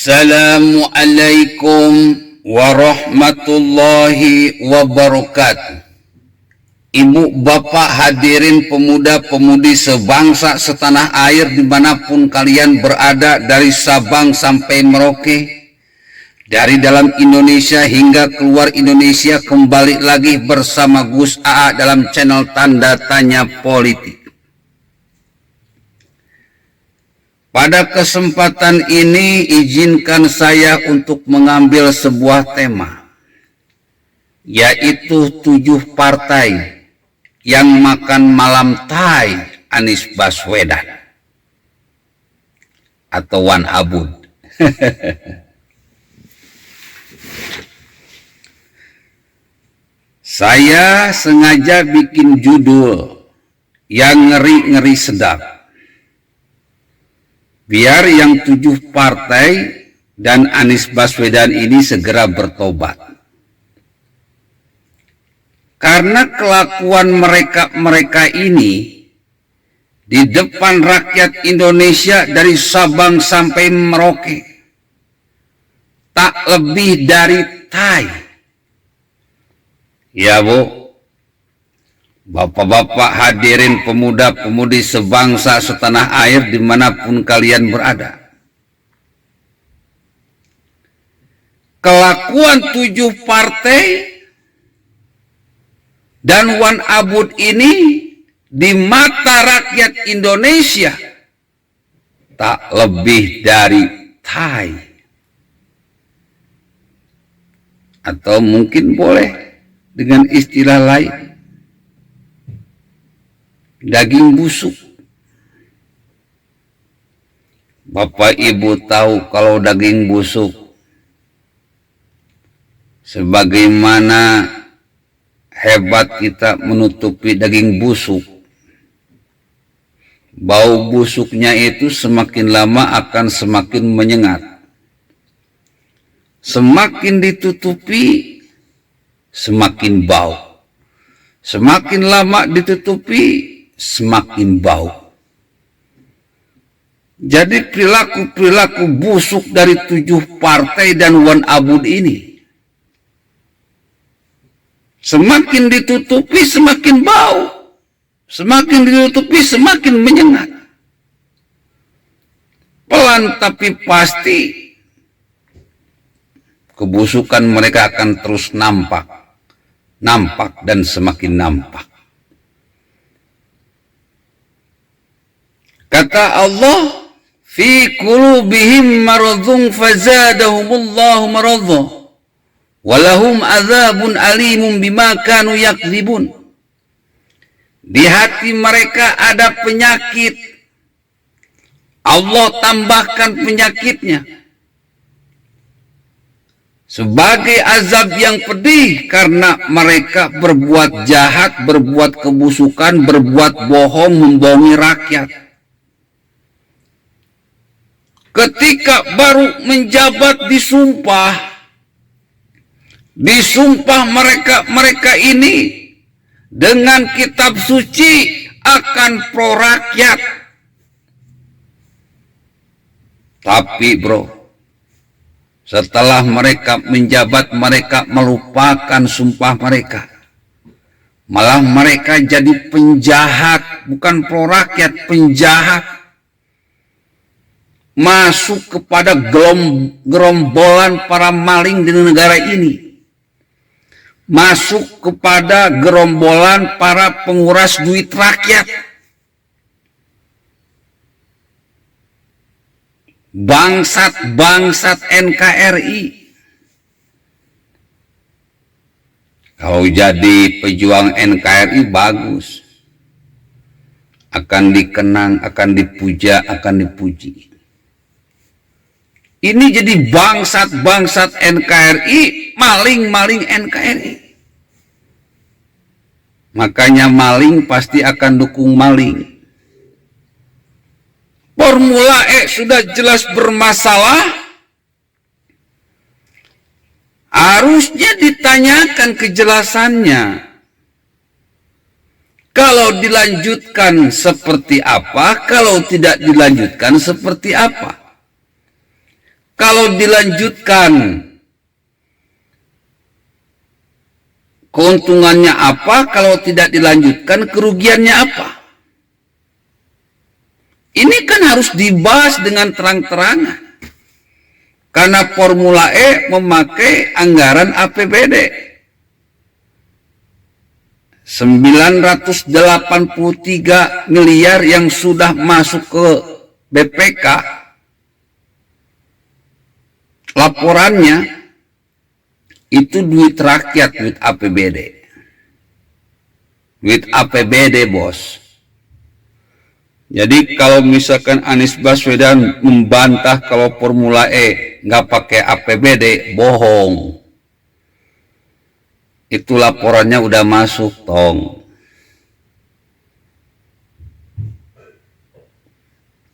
Assalamualaikum warahmatullahi wabarakatuh. Ibu bapak hadirin pemuda-pemudi sebangsa setanah air dimanapun kalian berada, dari Sabang sampai Merauke, dari dalam Indonesia hingga keluar Indonesia, kembali lagi bersama Gus AA dalam channel Tanda Tanya Politik. Pada kesempatan ini izinkan saya untuk mengambil sebuah tema, yaitu 7 partai yang makan malam Thai Anies Baswedan atau Wan Abud. Saya sengaja bikin judul yang ngeri-ngeri sedap, biar yang 7 partai dan Anies Baswedan ini segera bertobat. Karena kelakuan mereka ini di depan rakyat Indonesia dari Sabang sampai Merauke tak lebih dari Thai. Ya Bu, bapak-bapak hadirin pemuda-pemudi sebangsa setanah air dimanapun kalian berada, kelakuan 7 partai dan Wan Abud ini di mata rakyat Indonesia tak lebih dari Thai, atau mungkin boleh dengan istilah lain, daging busuk. Bapak Ibu tahu kalau daging busuk, sebagaimana hebat kita menutupi daging busuk, bau busuknya itu semakin lama akan semakin menyengat. Semakin ditutupi, semakin bau. Semakin lama ditutupi, semakin bau. Jadi perilaku-perilaku busuk dari 7 partai dan Wan Abud ini, semakin ditutupi semakin bau, semakin ditutupi semakin menyengat. Pelan tapi pasti kebusukan mereka akan terus nampak dan semakin nampak. Kata Allah, fi qulubihim maradun fazadahumullahu maradha walahum azabun alimun bima kanu yakdzibun. Di hati mereka ada penyakit, Allah tambahkan penyakitnya sebagai azab yang pedih karena mereka berbuat jahat, berbuat kebusukan, berbuat bohong, membohongi rakyat. Ketika baru menjabat disumpah mereka ini dengan kitab suci akan pro rakyat. Tapi bro, setelah mereka menjabat, mereka melupakan sumpah mereka. Malah mereka jadi penjahat, bukan pro rakyat, penjahat. Masuk kepada gerombolan para maling di negara ini. Masuk kepada gerombolan para penguras duit rakyat. Bangsat NKRI. Kalau jadi pejuang NKRI bagus, akan dikenang, akan dipuja, akan dipuji. Ini jadi bangsat NKRI, maling NKRI. Makanya maling pasti akan dukung maling. Formula E sudah jelas bermasalah, harusnya ditanyakan kejelasannya. Kalau dilanjutkan seperti apa, kalau tidak dilanjutkan seperti apa. Kalau dilanjutkan, keuntungannya apa? Kalau tidak dilanjutkan, kerugiannya apa? Ini kan harus dibahas dengan terang-terangan. Karena Formula E memakai anggaran APBD 983 miliar yang sudah masuk ke BPK. Laporannya itu duit rakyat, duit APBD. Duit APBD, bos. Jadi kalau misalkan Anies Baswedan membantah kalau Formula E nggak pakai APBD, bohong. Itu laporannya udah masuk, tong.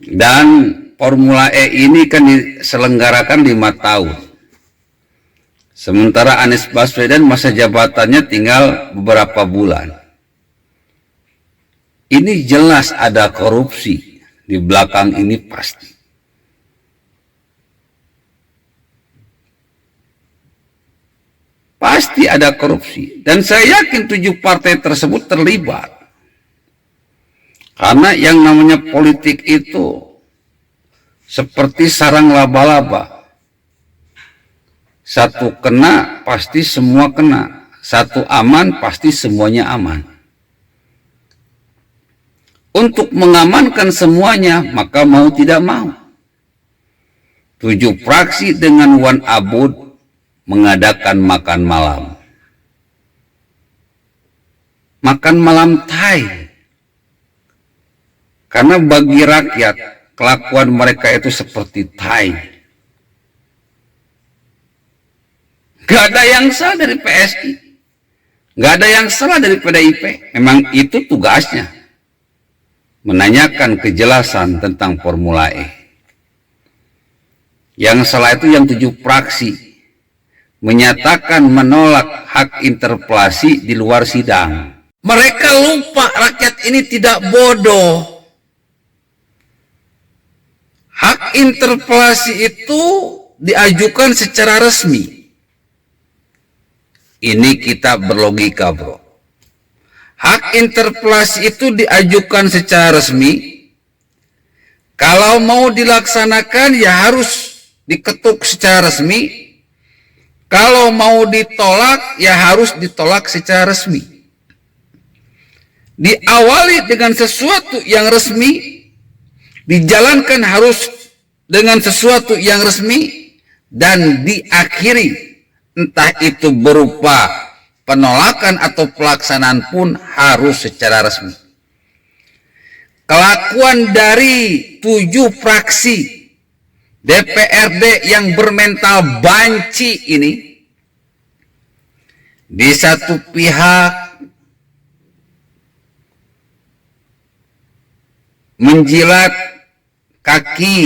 Dan Formula E ini kan diselenggarakan 5 tahun. Sementara Anies Baswedan masa jabatannya tinggal beberapa bulan. Ini jelas ada korupsi di belakang ini pasti. Pasti ada korupsi. Dan saya yakin 7 partai tersebut terlibat. Karena yang namanya politik itu seperti sarang laba-laba. Satu kena, pasti semua kena. Satu aman, pasti semuanya aman. Untuk mengamankan semuanya, maka mau tidak mau. 7 fraksi dengan Wan Abud mengadakan makan malam. Makan malam Thai. Karena bagi rakyat, kelakuan mereka itu seperti Thai. Gak ada yang salah dari PSI. Gak ada yang salah dari PDIP. Memang itu tugasnya. Menanyakan kejelasan tentang Formula E. Yang salah itu yang 7 fraksi menyatakan menolak hak interpelasi di luar sidang. Mereka lupa rakyat ini tidak bodoh. Hak interpelasi itu diajukan secara resmi. Ini kita berlogika, bro. Hak interpelasi itu diajukan secara resmi. Kalau mau dilaksanakan ya harus diketuk secara resmi. Kalau mau ditolak ya harus ditolak secara resmi. Diawali dengan sesuatu yang resmi, dijalankan harus dengan sesuatu yang resmi, dan diakhiri entah itu berupa penolakan atau pelaksanaan pun harus secara resmi. Kelakuan dari 7 fraksi DPRD yang bermental banci ini, di satu pihak menjilat kaki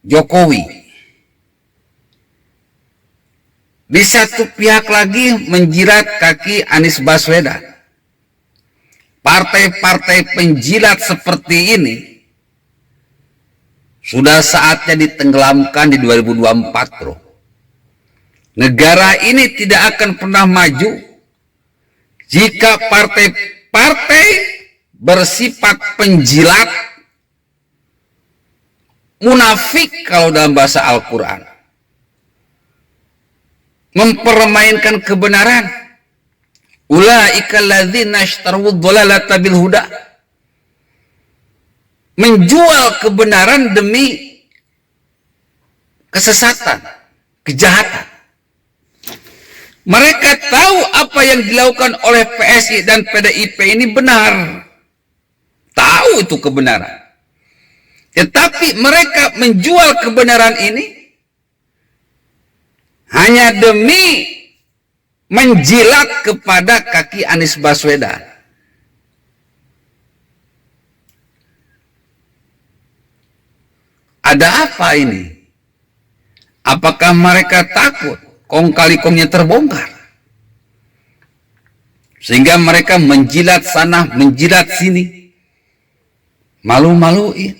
Jokowi, di satu pihak lagi menjilat kaki Anies Baswedan. Partai-partai penjilat seperti ini sudah saatnya ditenggelamkan di 2024, bro. Negara ini tidak akan pernah maju jika partai-partai bersifat penjilat, munafik kalau dalam bahasa Al-Quran, mempermainkan kebenaran. Ulaika alladzina ishtarawud dhalalata bil huda. Menjual kebenaran demi kesesatan, kejahatan. Mereka tahu apa yang dilakukan oleh PSI dan PDIP ini benar. Tahu itu kebenaran. Tetapi mereka menjual kebenaran ini hanya demi menjilat kepada kaki Anies Baswedan. Ada apa ini? Apakah mereka takut kong kali kongnya terbongkar? Sehingga mereka menjilat sana, menjilat sini. Malu-maluin.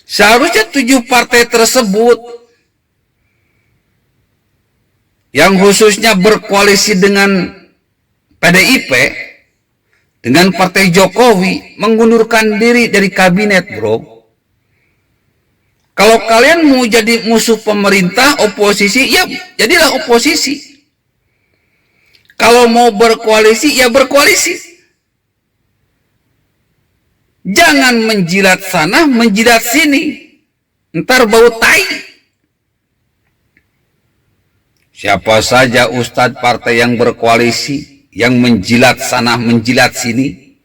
Seharusnya 7 partai tersebut yang khususnya berkoalisi dengan PDIP, dengan Partai Jokowi, mengundurkan diri dari kabinet, bro. Kalau kalian mau jadi musuh pemerintah, oposisi, ya jadilah oposisi. Kalau mau berkoalisi, ya berkoalisi. Jangan menjilat sana, menjilat sini. Ntar bau tai. Siapa saja ustadz partai yang berkoalisi, yang menjilat sana, menjilat sini,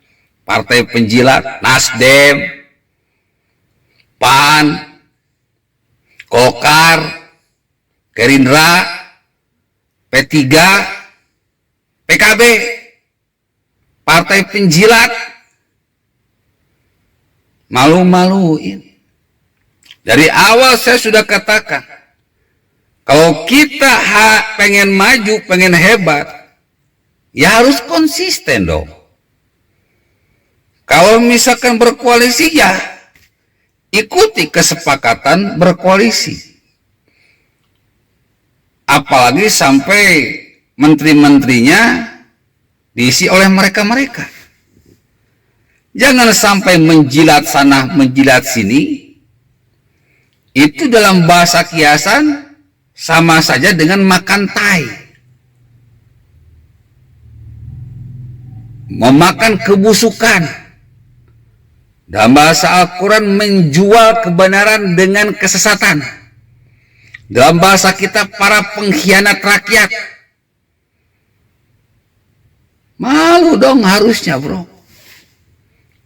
partai penjilat, Nasdem, PAN, Golkar, Gerindra, P3, PKB, partai penjilat, malu-maluin. Dari awal saya sudah katakan, kalau kita pengen maju, pengen hebat, ya harus konsisten dong. Kalau misalkan berkoalisi, ya ikuti kesepakatan berkoalisi. Apalagi sampai menteri-menterinya diisi oleh mereka-mereka. Jangan sampai menjilat sana, menjilat sini. Itu dalam bahasa kiasan sama saja dengan makan tai. Memakan kebusukan. Dalam bahasa Al-Quran menjual kebenaran dengan kesesatan. Dalam bahasa kita para pengkhianat rakyat. Malu dong harusnya, bro.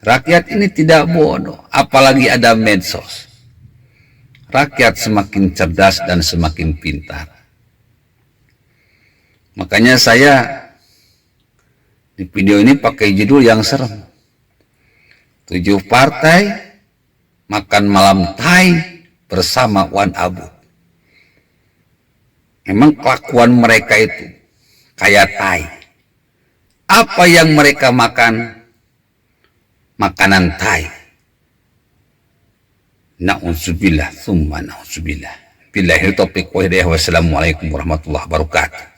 Rakyat ini tidak bodoh, apalagi ada medsos. Rakyat semakin cerdas dan semakin pintar. Makanya saya di video ini pakai judul yang serem. 7 partai makan malam tai bersama Wan Abu. Memang kelakuan mereka itu kayak tai. Apa yang mereka makan? Makanan tai. Na'udzubillah, tsumma na'udzubillah. Billahi taufiq wa hidayah. Wassalamualaikum warahmatullahi wabarakatuh.